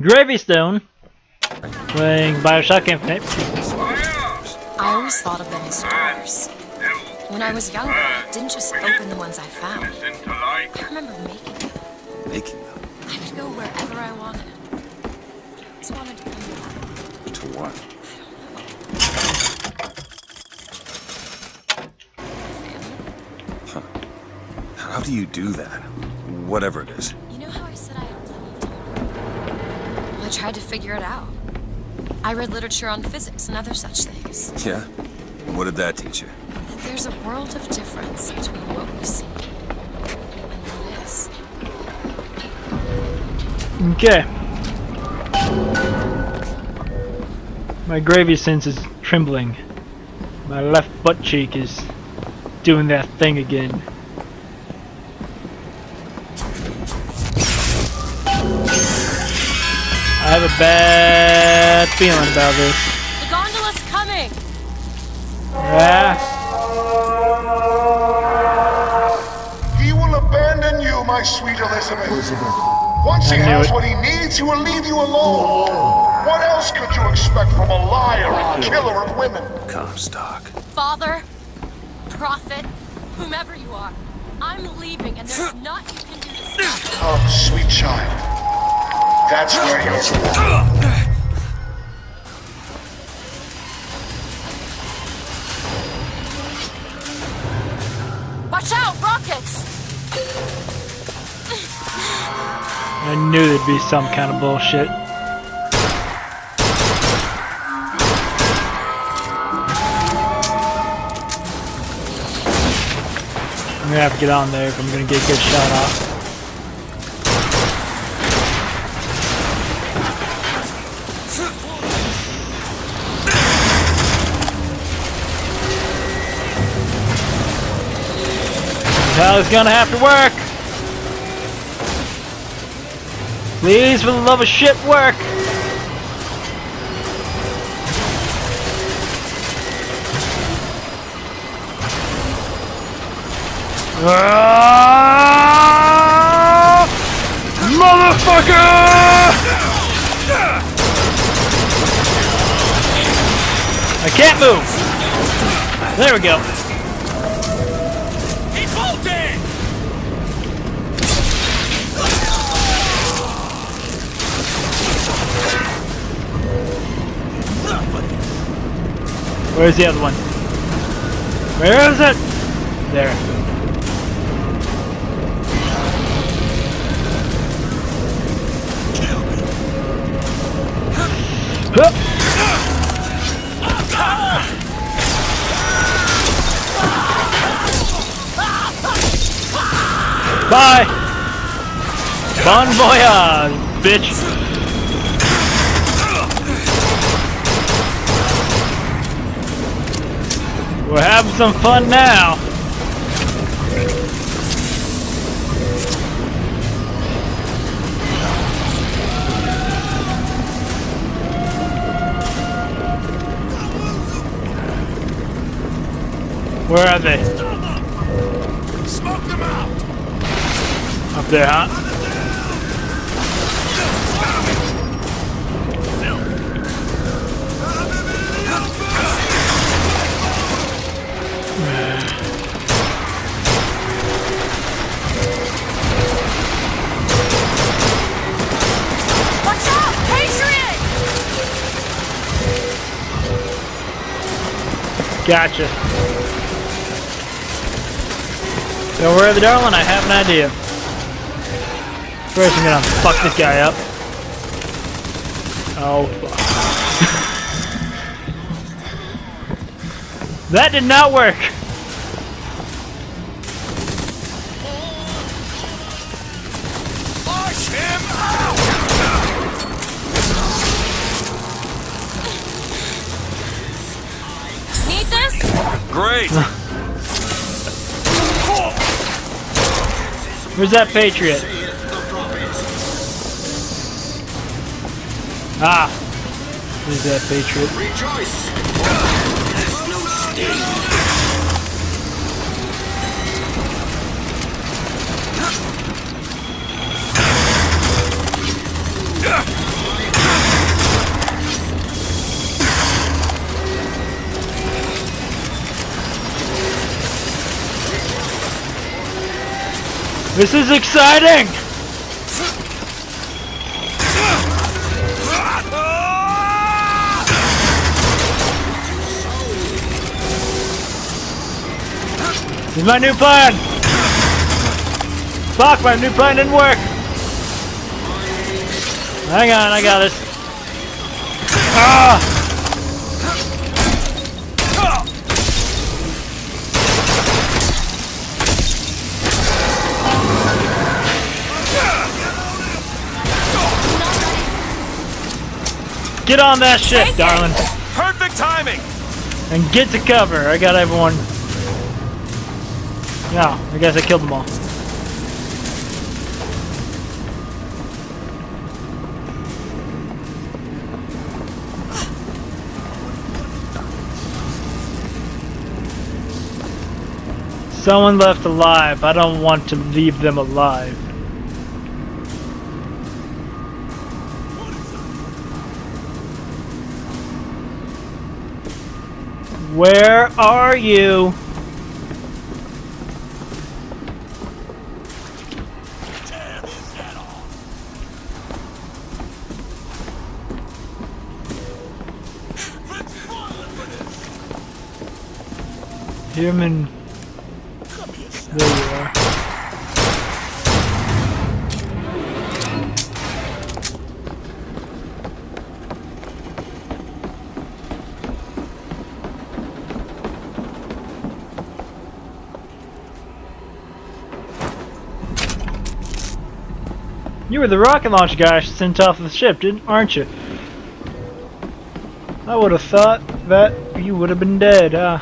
Gravy Stone. Playing Bioshock Infinite. I always thought of them as doors. When I was younger, I didn't just open the ones I found. I remember making them. Making them? I could go wherever I wanted. I always wanted to come back. To what? Huh. How do you do that? Whatever it is. You know how I said I had loved him? Well, I tried to figure it out. I read literature on physics and other such things. Yeah? What did that teach you? That there's a world of difference between what we see and what is. Okay. My gravy sense is trembling. My left butt cheek is doing that thing again. I have a bad feeling about this. The gondola's coming! Yeah. He will abandon you, my sweet Elizabeth. Once he has what he needs, he will leave you alone. What else could you expect from a liar and killer of women? Comstock. Father, prophet, whomever you are, I'm leaving and there's not you can do to stop it. Oh, sweet child. That's where you're wrong. Watch out, rockets! I knew there'd be some kind of bullshit. I'm gonna have to get on there if I'm gonna get a good shot off. How it's gonna have to work. Please, for the love of shit, work. Motherfucker! I can't move. There we go. Where's the other one? Where is it? There. Hup. Bye! Bon voyage, bitch! We're having some fun now. Where are they? Smoke them out! Up there, huh? Watch out, Patriot! Gotcha. So where are the darling? I have an idea. First I'm gonna fuck this guy up. Oh fuck. That did not work! Push him out! Need this? Great! Where's that Patriot? Ah! Where's that Patriot? Rejoice! There's no sting. This is exciting! This is my new plan! Fuck, my new plan didn't work! Hang on, I got this. Ah! Get on that shit, darling! Perfect timing! And get to cover. I got everyone. No, I guess I killed them all. Someone left alive. I don't want to leave them alive. Where are you? Human. There you are. You were the rocket launch guy sent off the ship, aren't you? I would have thought that you would have been dead, huh?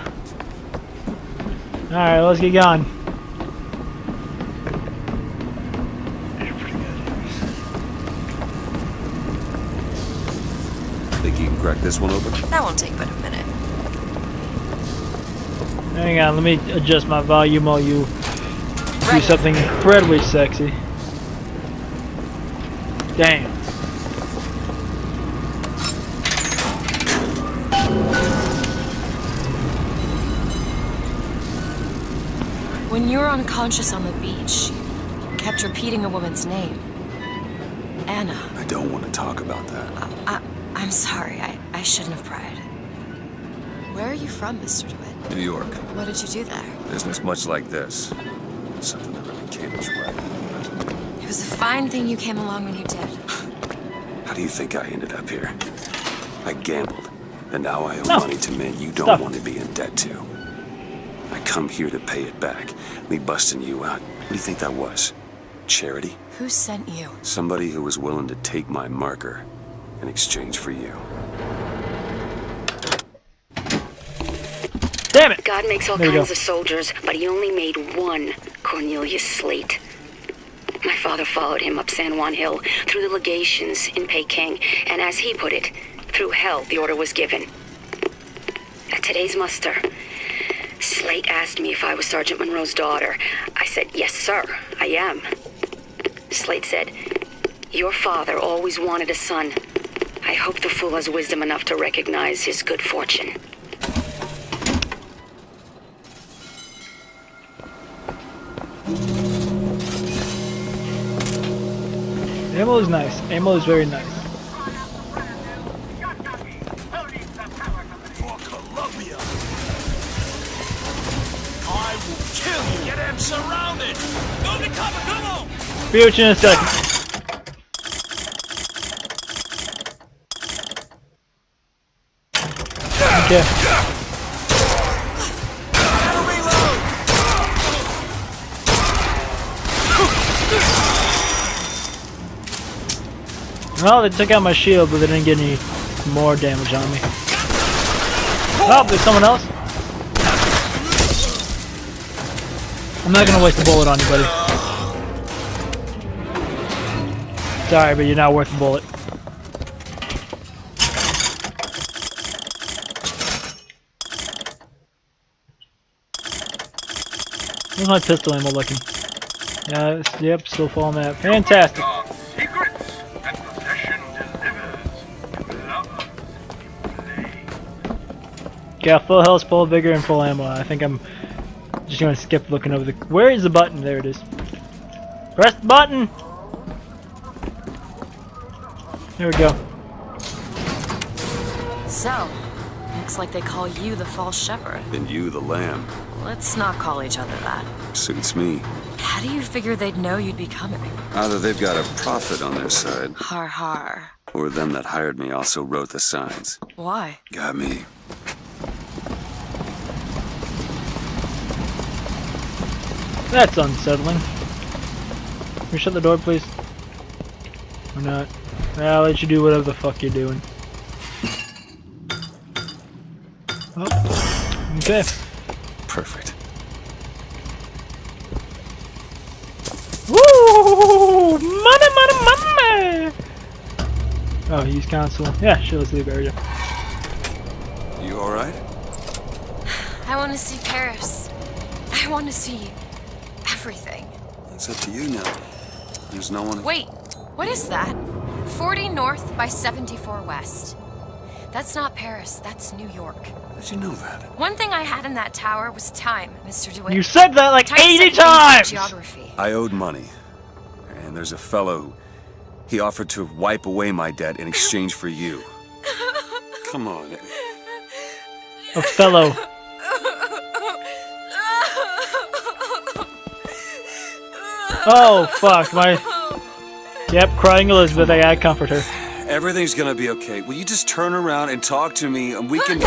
Alright, let's get going. Think you can crack this one open? That won't take but a minute. Hang on, let me adjust my volume while you do something incredibly sexy. Damn. When you were unconscious on the beach, you kept repeating a woman's name. Anna. I don't want to talk about that. I'm sorry. I shouldn't have pried. Where are you from, Mr. DeWitt? New York. What did you do there? Business much like this. Something that really came as right. It was a fine thing you came along when you did. How do you think I ended up here? I gambled, and now I owe No. money to men you don't Stop. want to be in debt to. I come here to pay it back. Me busting you out. What do you think that was? Charity? Who sent you? Somebody who was willing to take my marker in exchange for you. Damn it! God makes all There we kinds go. of soldiers, but he only made one Cornelius Slate. My father followed him up San Juan Hill, through the legations in Peking, and as he put it, through hell the order was given. At today's muster, Slate asked me if I was Sergeant Monroe's daughter. I said, yes, sir, I am. Slate said, your father always wanted a son. I hope the fool has wisdom enough to recognize his good fortune. Ammo is nice. Ammo is very nice. For Columbia! I will kill you! Get him surrounded! Go to cover, come on! Be with you in a second. Okay. Gotta reload! Well, they took out my shield, but they didn't get any more damage on me. Oh, there's someone else. I'm not gonna waste a bullet on you, buddy. Sorry, but you're not worth a bullet. Where's my pistol ammo looking? Yeah, yep, still full on that. Fantastic. Secrets and possession delivers. Love, play. Got full health, full vigor, and full ammo. I think I'm just gonna skip looking over the. Where is the button? There it is. Press the button! There we go. So, looks like they call you the false shepherd. And you, the lamb. Let's not call each other that. Suits me. How do you figure they'd know you'd be coming? Either they've got a prophet on their side, Har har. or them that hired me also wrote the signs. Why? Got me. That's unsettling. Can we shut the door, please? Or not? I'll let you do whatever the fuck you're doing. Oh. Okay. Perfect. Woo! Money, money, money! Oh, use console. Yeah, sure, let's leave area. You alright? I want to see Paris. I want to see everything. It's up to you now. There's no one... Wait, what is that? 40 north by 74 west. That's not Paris, that's New York. How'd you know that? One thing I had in that tower was time, Mr. DeWitt. You said that like Time 80 saving times! Geography. I owed money. And there's a fellow... He offered to wipe away my debt in exchange for you. Come on. A fellow. Oh, fuck, my... Yep, crying Elizabeth, I gotta comfort her. Everything's gonna be okay. Will you just turn around and talk to me and we can...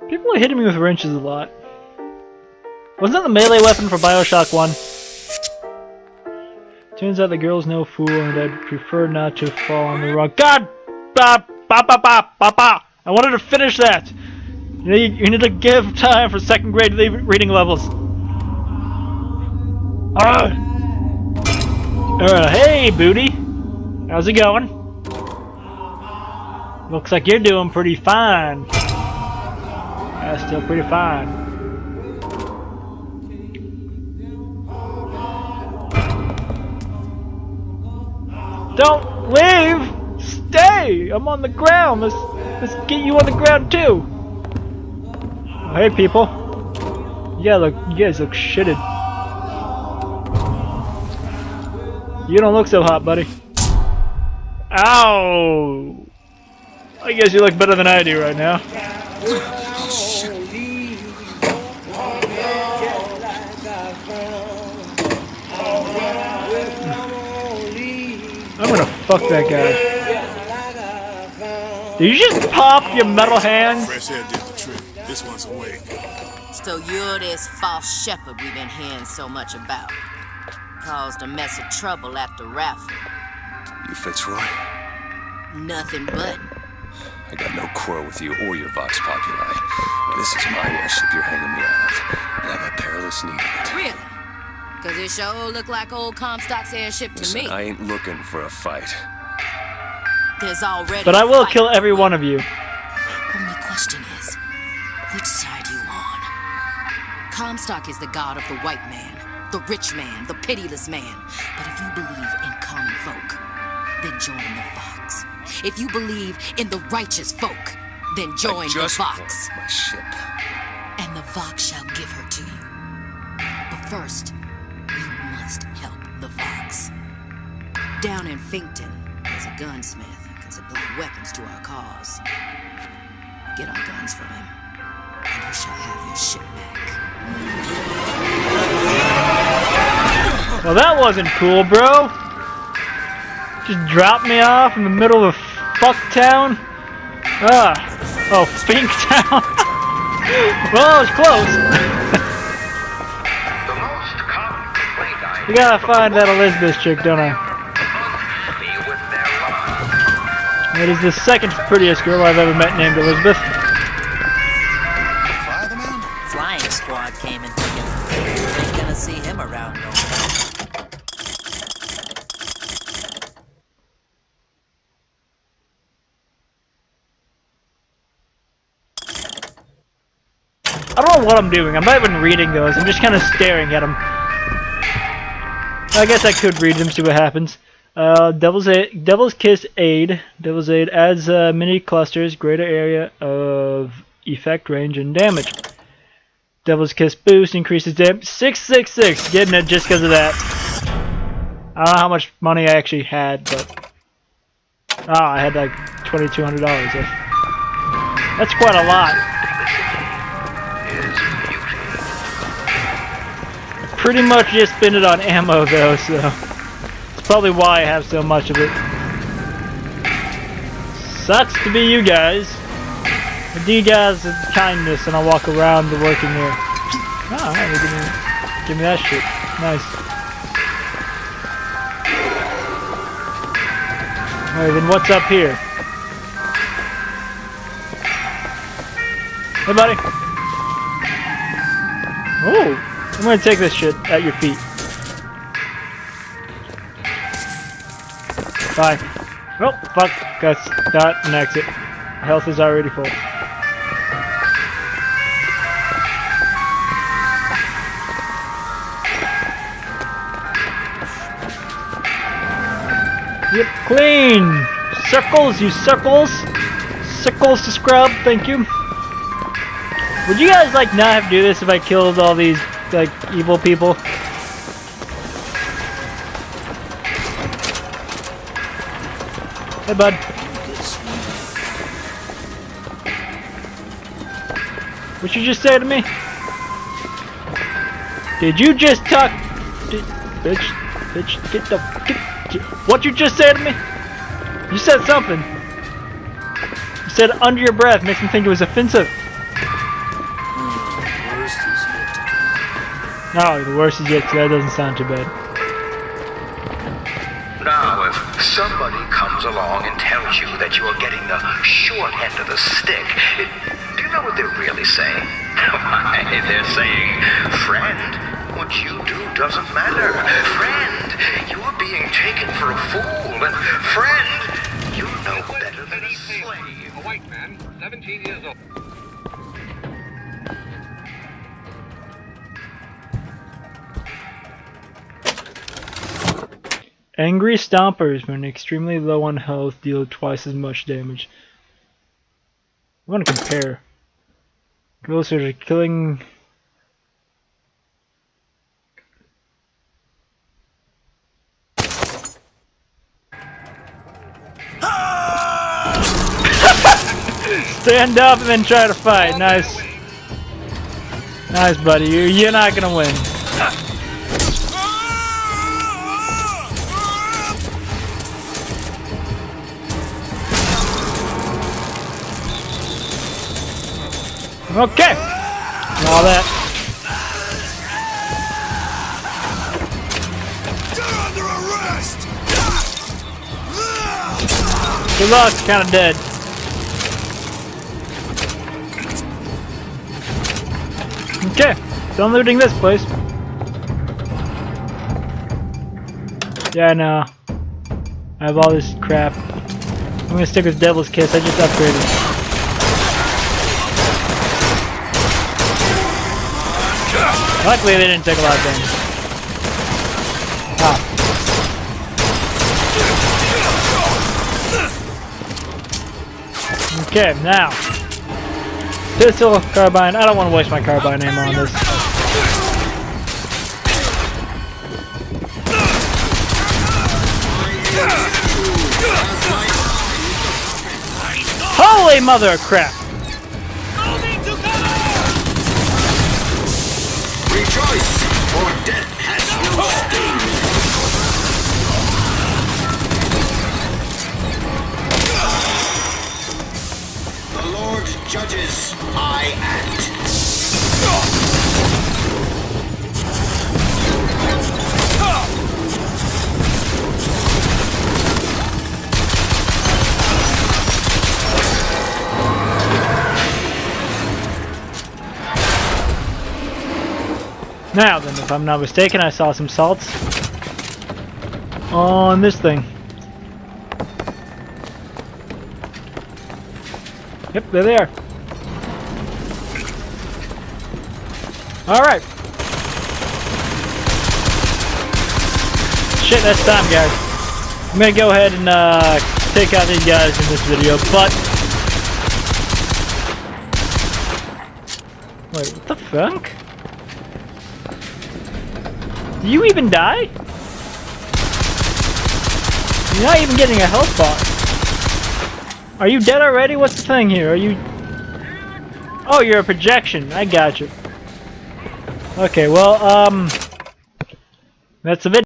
People are hitting me with wrenches a lot. Wasn't that the melee weapon for Bioshock 1? Turns out the girl's no fool and I'd prefer not to fall on the wrong... God! Ba, ba, ba, ba, ba, ba. I wanted to finish that! You need to give time for second grade reading levels. Hey, booty! How's it going? Looks like you're doing pretty fine. Yeah, still pretty fine. Don't leave! Stay! I'm on the ground! Let's get you on the ground too! Oh, hey people. Yeah, look, you guys look shitted. You don't look so hot, buddy. Ow! I guess you look better than I do right now. I'm gonna fuck that guy. Did you just pop your metal hands? Fresh air did the trick. This one's awake. So you're this false shepherd we've been hearing so much about. Caused a mess of trouble at the raffle. You Fitzroy? Nothing but. I got no quarrel with you or your Vox Populi. This is my airship you're hanging me out of, and I have a perilous need of it. Really? Cause it sure look like old Comstock's airship to Listen, me. I ain't looking for a fight. There's already But I will fight. kill every one of you. Only question is, which side you on? Comstock is the god of the white man, the rich man, the pitiless man. But if you believe in common folk, then join the Vox. If you believe in the righteous folk, then join the Vox. My ship. And the Vox shall give her to you. But first, you must help the Vox. Down in Finkton, there's a gunsmith who can supply weapons to our cause. Get our guns from him, and you shall have your ship back. Well, that wasn't cool, bro. Just dropped me off in the middle of fucktown. Oh, Finktown. Well, that was close. You gotta find that Elizabeth chick, don't I? That is the second prettiest girl I've ever met named Elizabeth. Fireman? Flying squad came and took him. Ain't gonna see him around no more. I don't know what I'm doing. I'm not even reading those. I'm just kind of staring at them. I guess I could read them, see what happens. Devil's Kiss Aid. Devil's Aid adds mini clusters, greater area of effect range and damage. Devil's Kiss boost increases damage. 666. Getting it just because of that. I don't know how much money I actually had, but I had like $2,200. That's quite a lot. I pretty much just spent it on ammo though, so it's probably why I have so much of it. Sucks to be you guys. I do you guys the kindness, and I'll walk around the working here. Oh, alright, give me that shit. Nice. Alright, then what's up here? Hey, buddy. Oh, I'm gonna take this shit at your feet. Bye. Oh, fuck. That's not an exit. My health is already full. Yep, clean! Circles, you circles! Circles to scrub, thank you. Would you guys like not have to do this if I killed all these like evil people? Hey, bud. What you just say to me? Did you just talk? Bitch, get the. What you just say to me? You said something. You said under your breath, makes me think it was offensive. No, the worst is yet to. That doesn't sound too bad. Now, if somebody comes along and tells you that you are getting the short end of the stick, do you know what they're really saying? Why, they're saying, friend, what you do doesn't matter. Friend, you are being taken for a fool. And friend, you know better than a slave. A white man, 17 years old. Angry Stompers, when extremely low on health, deal twice as much damage. I want to compare. Closer to killing. Stand up and then try to fight. Nice. Nice, buddy. You're not gonna win. Okay. All that. You're under arrest. Good luck. Kind of dead. Okay. Done looting this place. Yeah, I know. I have all this crap. I'm gonna stick with Devil's Kiss. I just upgraded. Luckily, they didn't take a lot of damage. Ah. Okay, now. Pistol, carbine. I don't want to waste my carbine ammo on this. Holy mother of crap! Rejoice, for death has no sting. The Lord judges, I act. Now then, if I'm not mistaken, I saw some salts on this thing. Yep, there they are. Alright. Shit, that's time, guys. I'm gonna go ahead and take out these guys in this video, but... Wait, what the fuck? Do you even die? You're not even getting a health bar. Are you dead already? What's the thing here? Are you... Oh, you're a projection. I got you. Okay, well, that's the video.